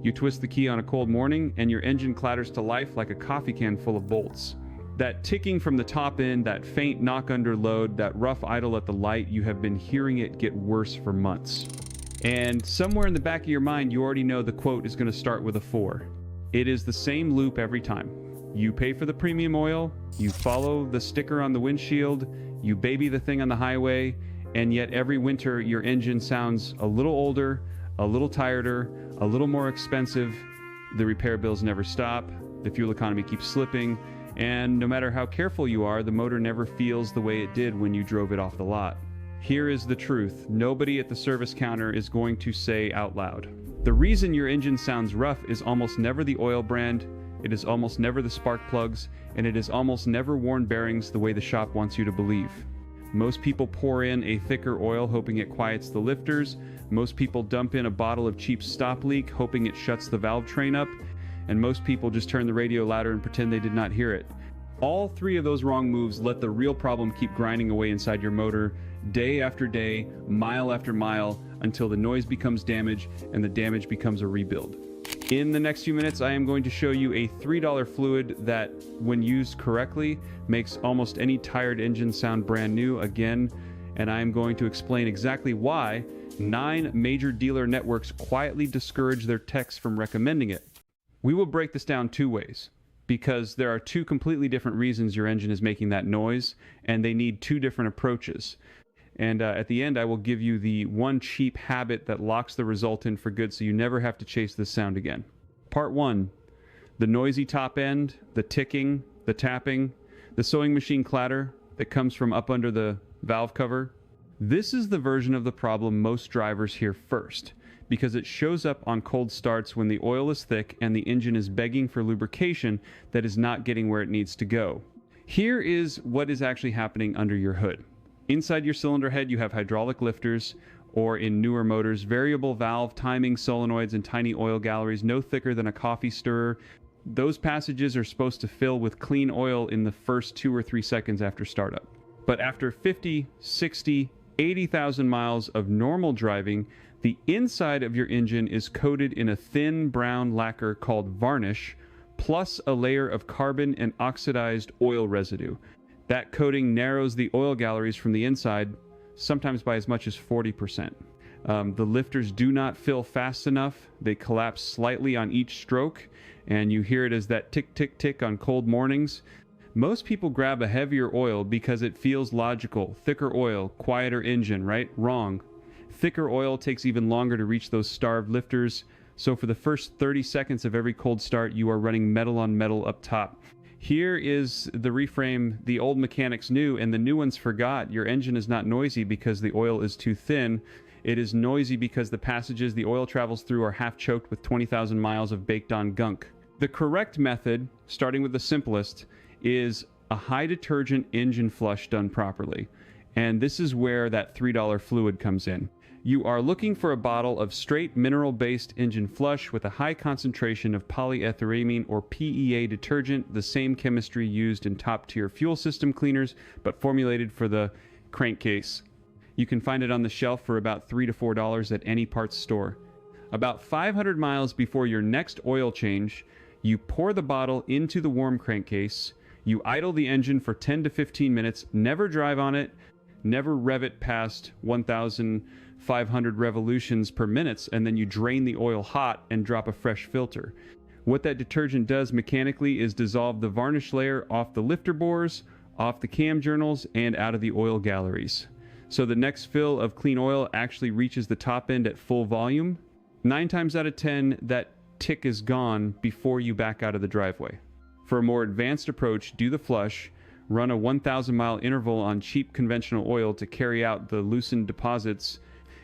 You twist the key on a cold morning, and your engine clatters to life like a coffee can full of bolts. That ticking from the top end, that faint knock under load, that rough idle at the light, you have been hearing it get worse for months. And somewhere in the back of your mind, you already know the quote is going to start with a 4. It is the same loop every time. You pay for the premium oil, you follow the sticker on the windshield, you baby the thing on the highway, and yet every winter your engine sounds a little older, a little tireder, a little more expensive. The repair bills never stop, the fuel economy keeps slipping, and no matter how careful you are, the motor never feels the way it did when you drove it off the lot. Here is the truth. Nobody at the service counter is going to say out loud. The reason your engine sounds rough is almost never the oil brand, it is almost never the spark plugs, and it is almost never worn bearings the way the shop wants you to believe. Most people pour in a thicker oil hoping it quiets the lifters. Most people dump in a bottle of cheap stop leak hoping it shuts the valve train up. And most people just turn the radio louder and pretend they did not hear it. All three of those wrong moves let the real problem keep grinding away inside your motor, day after day, mile after mile, until the noise becomes damage and the damage becomes a rebuild. In the next few minutes, I am going to show you a $3 fluid that, when used correctly, makes almost any tired engine sound brand new again, and I am going to explain exactly why 9 major dealer networks quietly discourage their techs from recommending it. We will break this down 2 ways, because there are 2 completely different reasons your engine is making that noise, and they need 2 different approaches. And at the end, I will give you the one cheap habit that locks the result in for good so you never have to chase this sound again. Part 1, the noisy top end, the ticking, the tapping, the sewing machine clatter that comes from up under the valve cover. This is the version of the problem most drivers hear first, because it shows up on cold starts when the oil is thick and the engine is begging for lubrication that is not getting where it needs to go. Here is what is actually happening under your hood. Inside your cylinder head, you have hydraulic lifters, or in newer motors, variable valve timing solenoids and tiny oil galleries no thicker than a coffee stirrer. Those passages are supposed to fill with clean oil in the first 2 or 3 seconds after startup. But after 50, 60, 80,000 miles of normal driving, the inside of your engine is coated in a thin brown lacquer called varnish, plus a layer of carbon and oxidized oil residue. That coating narrows the oil galleries from the inside, sometimes by as much as 40%. The lifters do not fill fast enough. They collapse slightly on each stroke, and you hear it as that tick, tick, tick on cold mornings. Most people grab a heavier oil because it feels logical. Thicker oil, quieter engine, right? Wrong. Thicker oil takes even longer to reach those starved lifters, so for the first 30 seconds of every cold start, you are running metal on metal up top. Here is the reframe the old mechanics knew and the new ones forgot. Your engine is not noisy because the oil is too thin. It is noisy because the passages the oil travels through are half choked with 20,000 miles of baked on gunk. The correct method, starting with the simplest, is a high detergent engine flush done properly. And this is where that $3 fluid comes in. You are looking for a bottle of straight mineral-based engine flush with a high concentration of polyethyramine or PEA detergent, the same chemistry used in top-tier fuel system cleaners, but formulated for the crankcase. You can find it on the shelf for about $3 to $4 at any parts store. About 500 miles before your next oil change, you pour the bottle into the warm crankcase, you idle the engine for 10 to 15 minutes, never drive on it, never rev it past 1,500 revolutions per minute, and then you drain the oil hot and drop a fresh filter. What that detergent does mechanically is dissolve the varnish layer off the lifter bores, off the cam journals, and out of the oil galleries. So the next fill of clean oil actually reaches the top end at full volume. 9 times out of 10, that tick is gone before you back out of the driveway. For a more advanced approach, do the flush, run a 1,000 mile interval on cheap conventional oil to carry out the loosened deposits,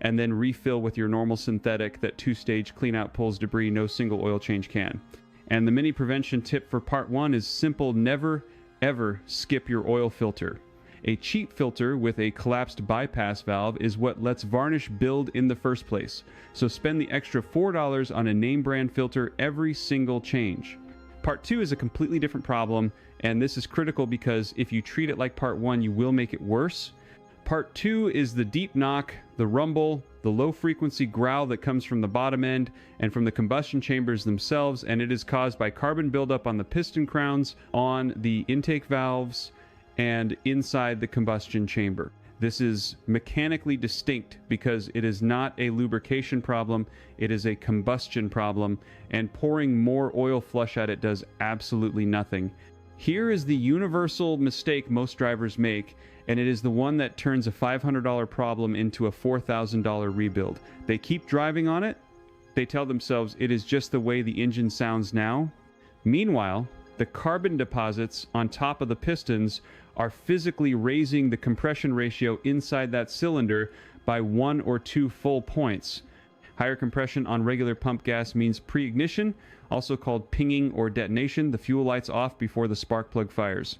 and then refill with your normal synthetic that 2-stage cleanout pulls debris no single oil change can. And the mini prevention tip for part 1 is simple: never ever skip your oil filter. A cheap filter with a collapsed bypass valve is what lets varnish build in the first place, so spend the extra $4 on a name brand filter every single change. Part 2 is a completely different problem, and this is critical because if you treat it like part 1, you will make it worse. Part 2 is the deep knock, the rumble, the low frequency growl that comes from the bottom end and from the combustion chambers themselves, and it is caused by carbon buildup on the piston crowns, on the intake valves, and inside the combustion chamber. This is mechanically distinct because it is not a lubrication problem, it is a combustion problem, and pouring more oil flush at it does absolutely nothing. Here is the universal mistake most drivers make, and it is the one that turns a $500 problem into a $4,000 rebuild. They keep driving on it, they tell themselves it is just the way the engine sounds now. Meanwhile, the carbon deposits on top of the pistons are physically raising the compression ratio inside that cylinder by 1 or 2 full points. Higher compression on regular pump gas means pre-ignition, also called pinging or detonation. The fuel light's off before the spark plug fires.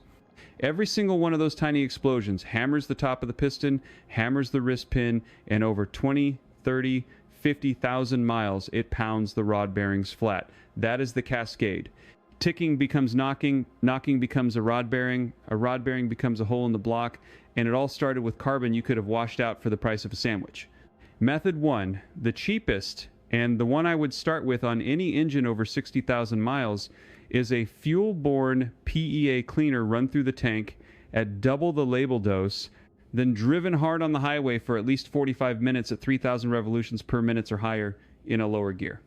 Every single one of those tiny explosions hammers the top of the piston, hammers the wrist pin, and over 20, 30, 50,000 miles, it pounds the rod bearings flat. That is the cascade. Ticking becomes knocking, knocking becomes a rod bearing becomes a hole in the block, and it all started with carbon you could have washed out for the price of a sandwich. Method 1, the cheapest, and the one I would start with on any engine over 60,000 miles, is a fuel-borne PEA cleaner run through the tank at double the label dose, then driven hard on the highway for at least 45 minutes at 3,000 revolutions per minute or higher in a lower gear.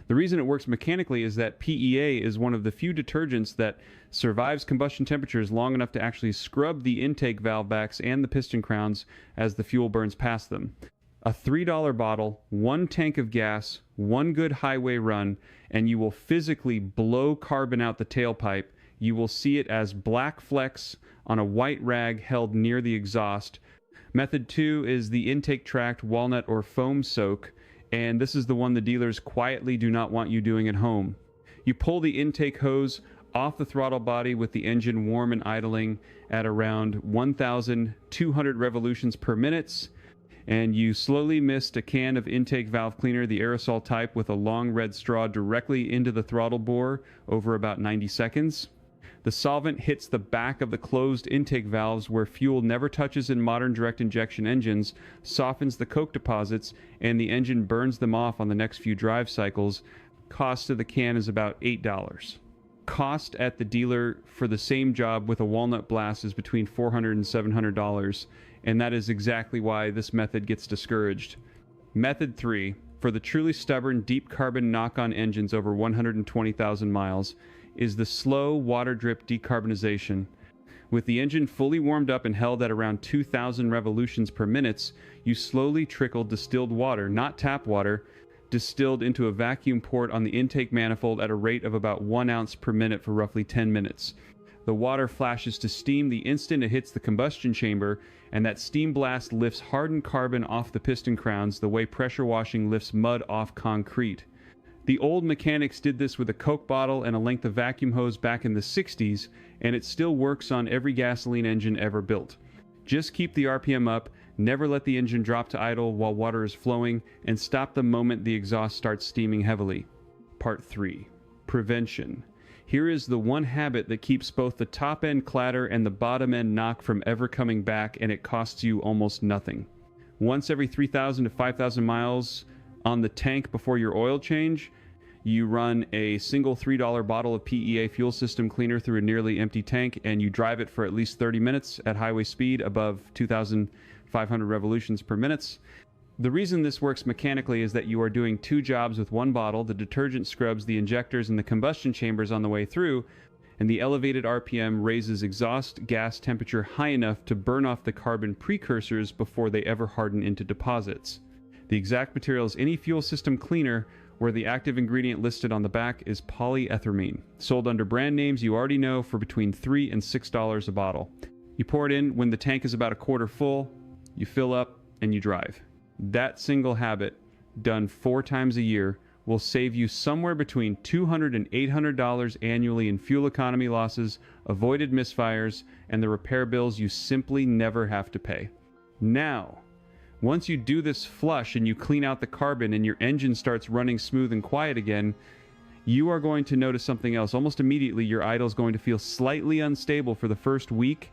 The reason it works mechanically is that PEA is one of the few detergents that survives combustion temperatures long enough to actually scrub the intake valve backs and the piston crowns as the fuel burns past them. A $3 bottle, 1 tank of gas, 1 good highway run, and you will physically blow carbon out the tailpipe. You will see it as black flecks on a white rag held near the exhaust. Method 2 is the intake tract walnut or foam soak, and this is the one the dealers quietly do not want you doing at home. You pull the intake hose off the throttle body with the engine warm and idling at around 1,200 revolutions per minute, and you slowly mist a can of intake valve cleaner, the aerosol type, with a long red straw directly into the throttle bore over about 90 seconds. The solvent hits the back of the closed intake valves where fuel never touches in modern direct injection engines, softens the coke deposits, and the engine burns them off on the next few drive cycles. Cost of the can is about $8. Cost at the dealer for the same job with a walnut blast is between $400 and $700, and that is exactly why this method gets discouraged. Method 3, for the truly stubborn deep carbon knock-on engines over 120,000 miles, is the slow water drip decarbonization. With the engine fully warmed up and held at around 2,000 revolutions per minute, you slowly trickle distilled water, not tap water, distilled into a vacuum port on the intake manifold at a rate of about 1 ounce per minute for roughly 10 minutes. The water flashes to steam the instant it hits the combustion chamber, and that steam blast lifts hardened carbon off the piston crowns the way pressure washing lifts mud off concrete. The old mechanics did this with a Coke bottle and a length of vacuum hose back in the 60s, and it still works on every gasoline engine ever built. Just keep the RPM up, never let the engine drop to idle while water is flowing, and stop the moment the exhaust starts steaming heavily. Part 3. Prevention. Here is the one habit that keeps both the top end clatter and the bottom end knock from ever coming back, and it costs you almost nothing. Once every 3,000 to 5,000 miles on the tank before your oil change, you run a single $3 bottle of PEA fuel system cleaner through a nearly empty tank, and you drive it for at least 30 minutes at highway speed above 2,500 revolutions per minute. The reason this works mechanically is that you are doing 2 jobs with 1 bottle. The detergent scrubs the injectors and the combustion chambers on the way through, and the elevated RPM raises exhaust gas temperature high enough to burn off the carbon precursors before they ever harden into deposits. The exact material is any fuel system cleaner, where the active ingredient listed on the back is polyethylamine, sold under brand names you already know for between $3 and $6 a bottle. You pour it in when the tank is about a quarter full, you fill up, and you drive. That single habit, done 4 times a year, will save you somewhere between $200 and $800 annually in fuel economy losses, avoided misfires, and the repair bills you simply never have to pay. Now, once you do this flush and you clean out the carbon and your engine starts running smooth and quiet again, you are going to notice something else. Almost immediately, your idle is going to feel slightly unstable for the first week,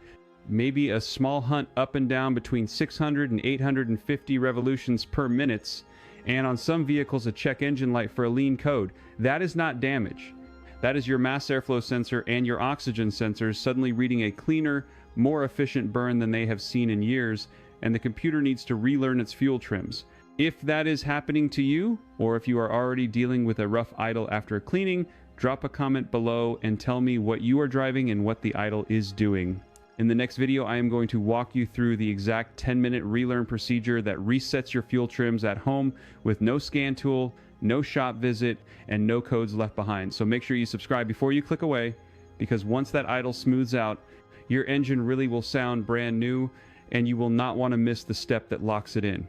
maybe a small hunt up and down between 600 and 850 revolutions per minute, and on some vehicles a check engine light for a lean code. That is not damage. That is your mass airflow sensor and your oxygen sensors suddenly reading a cleaner, more efficient burn than they have seen in years, and the computer needs to relearn its fuel trims. If that is happening to you, or if you are already dealing with a rough idle after a cleaning, drop a comment below and tell me what you are driving and what the idle is doing. In the next video, I am going to walk you through the exact 10-minute relearn procedure that resets your fuel trims at home with no scan tool, no shop visit, and no codes left behind. So make sure you subscribe before you click away, because once that idle smooths out, your engine really will sound brand new, and you will not want to miss the step that locks it in.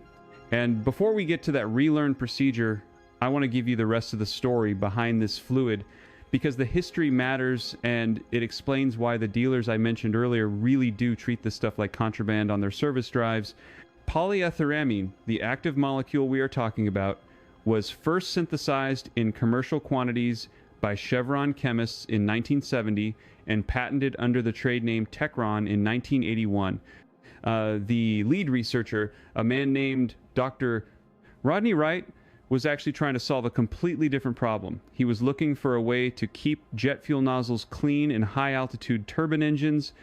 And before we get to that relearn procedure, I want to give you the rest of the story behind this fluid, because the history matters and it explains why the dealers I mentioned earlier really do treat this stuff like contraband on their service drives. Polyethyramine, the active molecule we are talking about, was first synthesized in commercial quantities by Chevron chemists in 1970 and patented under the trade name Techron in 1981. The lead researcher, a man named Dr. Rodney Wright, was actually trying to solve a completely different problem. He was looking for a way to keep jet fuel nozzles clean in high-altitude turbine engines,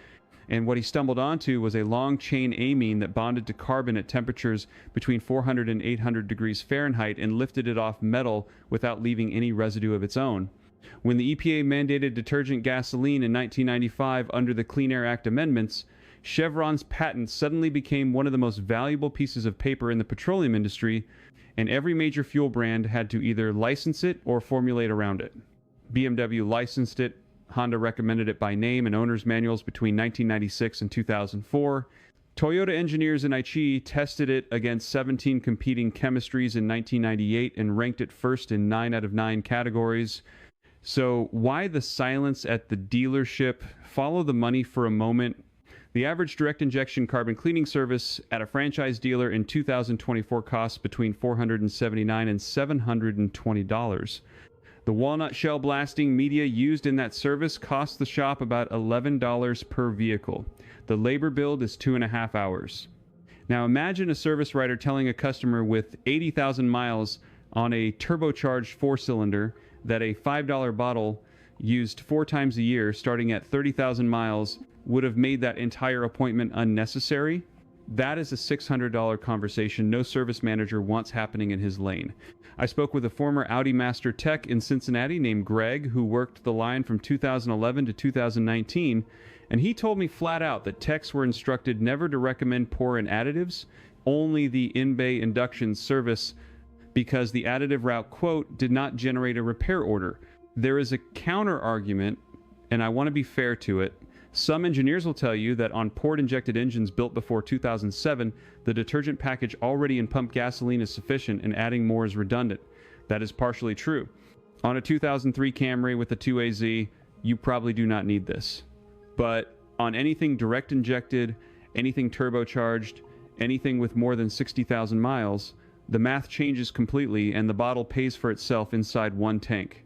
and what he stumbled onto was a long-chain amine that bonded to carbon at temperatures between 400 and 800 degrees Fahrenheit and lifted it off metal without leaving any residue of its own. When the EPA mandated detergent gasoline in 1995 under the Clean Air Act amendments, Chevron's patent suddenly became one of the most valuable pieces of paper in the petroleum industry, and every major fuel brand had to either license it or formulate around it. BMW licensed it, Honda recommended it by name in owner's manuals between 1996 and 2004. Toyota engineers in Aichi tested it against 17 competing chemistries in 1998 and ranked it first in 9 out of 9 categories. So why the silence at the dealership? Follow the money for a moment. The average direct injection carbon cleaning service at a franchise dealer in 2024 costs between $479 and $720. The walnut shell blasting media used in that service costs the shop about $11 per vehicle. The labor build is 2.5 hours. Now imagine a service writer telling a customer with 80,000 miles on a turbocharged 4-cylinder that a $5 bottle used 4 times a year starting at 30,000 miles would have made that entire appointment unnecessary. That is a $600 conversation no service manager wants happening in his lane. I spoke with a former Audi master tech in Cincinnati named Greg, who worked the line from 2011 to 2019, and he told me flat out that techs were instructed never to recommend pour-in additives, only the in-bay induction service, because the additive route, quote, did not generate a repair order. There is a counter argument, and I want to be fair to it. Some engineers will tell you that on port-injected engines built before 2007, the detergent package already in pump gasoline is sufficient and adding more is redundant. That is partially true. On a 2003 Camry with a 2AZ, you probably do not need this. But on anything direct injected, anything turbocharged, anything with more than 60,000 miles, the math changes completely and the bottle pays for itself inside one tank.